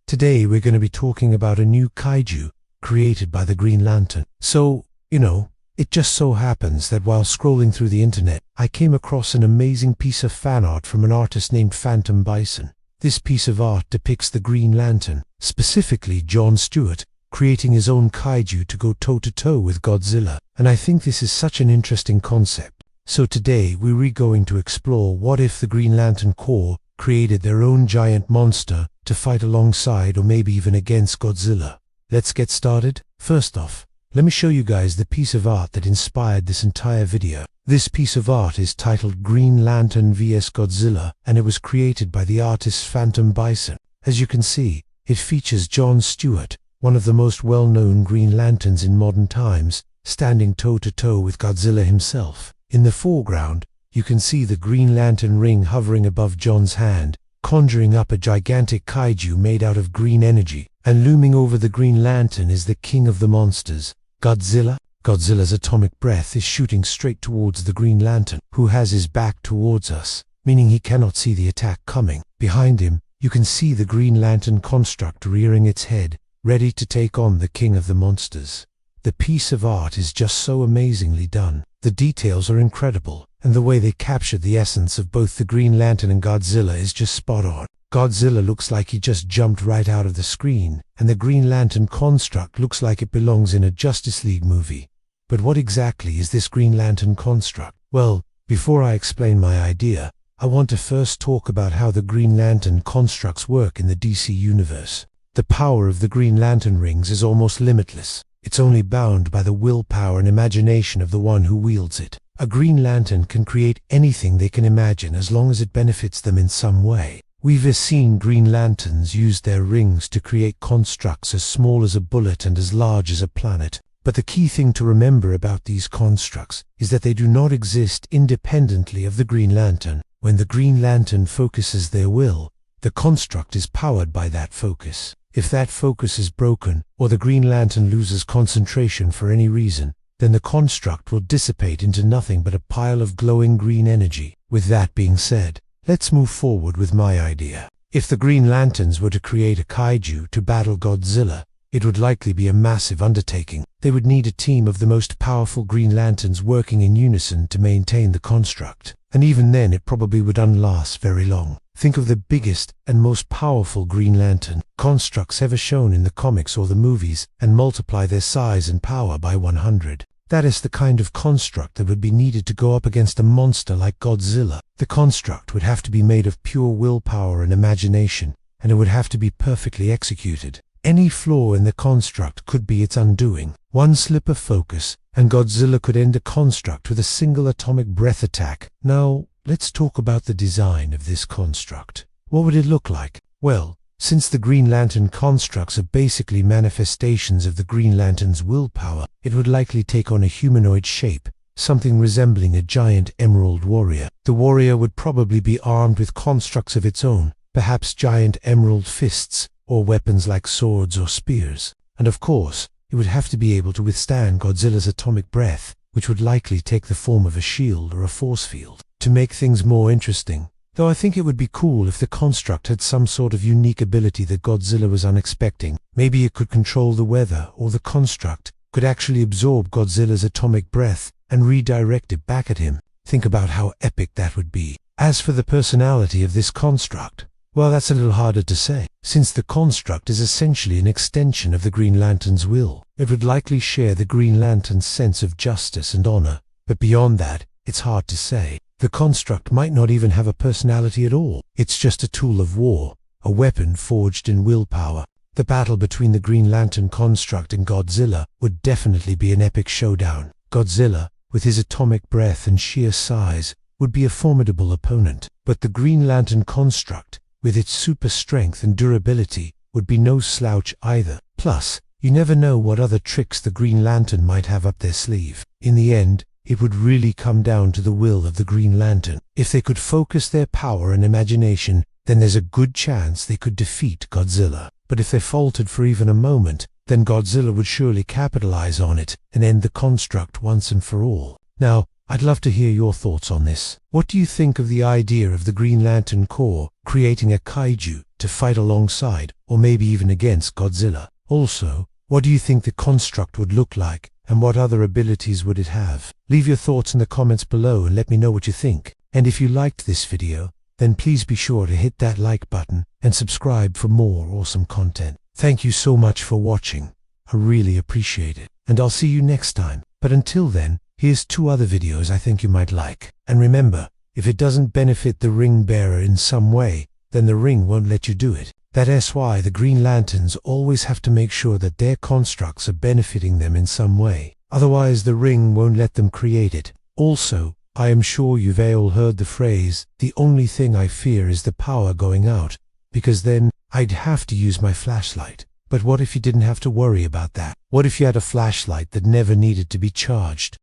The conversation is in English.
Today we're going to be talking about a new kaiju created by the Green Lantern. So, it just so happens that while scrolling through the internet, I came across an amazing piece of fan art from an artist named Phantom Bison. This piece of art depicts the Green Lantern, specifically Jon Stewart, creating his own kaiju to go toe-to-toe with Godzilla. And I think this is such an interesting concept. So today we're going to explore what if the Green Lantern Corps created their own giant monster to fight alongside or maybe even against Godzilla. Let's get started. First off, let me show you guys the piece of art that inspired this entire video. This piece of art is titled Green Lantern vs Godzilla, and it was created by the artist Phantom Bison. As you can see, it features Jon Stewart, one of the most well-known Green Lanterns in modern times, standing toe-to-toe with Godzilla himself. In the foreground, you can see the Green Lantern ring hovering above Jon's hand, conjuring up a gigantic kaiju made out of green energy. And looming over the Green Lantern is the king of the monsters, Godzilla. Godzilla's atomic breath is shooting straight towards the Green Lantern, who has his back towards us, meaning he cannot see the attack coming. Behind him, you can see the Green Lantern construct rearing its head, ready to take on the king of the monsters. The piece of art is just so amazingly done. The details are incredible, and the way they captured the essence of both the Green Lantern and Godzilla is just spot on. Godzilla looks like he just jumped right out of the screen, and the Green Lantern construct looks like it belongs in a Justice League movie. But what exactly is this Green Lantern construct? Well, before I explain my idea, I want to first talk about how the Green Lantern constructs work in the DC universe. The power of the Green Lantern rings is almost limitless. It's only bound by the willpower and imagination of the one who wields it. A Green Lantern can create anything they can imagine as long as it benefits them in some way. We've seen Green Lanterns use their rings to create constructs as small as a bullet and as large as a planet. But the key thing to remember about these constructs is that they do not exist independently of the Green Lantern. When the Green Lantern focuses their will, the construct is powered by that focus. If that focus is broken, or the Green Lantern loses concentration for any reason, then the construct will dissipate into nothing but a pile of glowing green energy. With that being said, let's move forward with my idea. If the Green Lanterns were to create a kaiju to battle Godzilla, it would likely be a massive undertaking. They would need a team of the most powerful Green Lanterns working in unison to maintain the construct. And even then it probably wouldn't last very long. Think of the biggest and most powerful Green Lantern constructs ever shown in the comics or the movies and multiply their size and power by 100. That is the kind of construct that would be needed to go up against a monster like Godzilla. The construct would have to be made of pure willpower and imagination, and it would have to be perfectly executed. Any flaw in the construct could be its undoing. One slip of focus, and Godzilla could end a construct with a single atomic breath attack. Now, let's talk about the design of this construct. What would it look like? Well, since the Green Lantern constructs are basically manifestations of the Green Lantern's willpower, it would likely take on a humanoid shape, something resembling a giant emerald warrior. The warrior would probably be armed with constructs of its own, perhaps giant emerald fists, or weapons like swords or spears. And of course, it would have to be able to withstand Godzilla's atomic breath, which would likely take the form of a shield or a force field. To make things more interesting, though, I think it would be cool if the construct had some sort of unique ability that Godzilla was unexpecting. Maybe it could control the weather, or the construct could actually absorb Godzilla's atomic breath and redirect it back at him. Think about how epic that would be. As for the personality of this construct, well, that's a little harder to say. Since the construct is essentially an extension of the Green Lantern's will, it would likely share the Green Lantern's sense of justice and honor. But beyond that, it's hard to say. The construct might not even have a personality at all. It's just a tool of war, a weapon forged in willpower. The battle between the Green Lantern construct and Godzilla would definitely be an epic showdown. Godzilla, with his atomic breath and sheer size, would be a formidable opponent. But the Green Lantern construct, with its super strength and durability, would be no slouch either. Plus, you never know what other tricks the Green Lantern might have up their sleeve. In the end, it would really come down to the will of the Green Lantern. If they could focus their power and imagination, then there's a good chance they could defeat Godzilla. But if they faltered for even a moment, then Godzilla would surely capitalize on it and end the construct once and for all. Now, I'd love to hear your thoughts on this. What do you think of the idea of the Green Lantern Corps creating a kaiju to fight alongside, or maybe even against Godzilla. Also, what do you think the construct would look like, and what other abilities would it have? Leave your thoughts in the comments below and let me know what you think. And if you liked this video, then please be sure to hit that like button and subscribe for more awesome content. Thank you so much for watching. I really appreciate it. And I'll see you next time. But until then, here's 2 other videos I think you might like. And remember, if it doesn't benefit the ring bearer in some way, then the ring won't let you do it. That's why the Green Lanterns always have to make sure that their constructs are benefiting them in some way. Otherwise the ring won't let them create it. Also, I am sure you've all heard the phrase, "The only thing I fear is the power going out, because then I'd have to use my flashlight." But what if you didn't have to worry about that? What if you had a flashlight that never needed to be charged?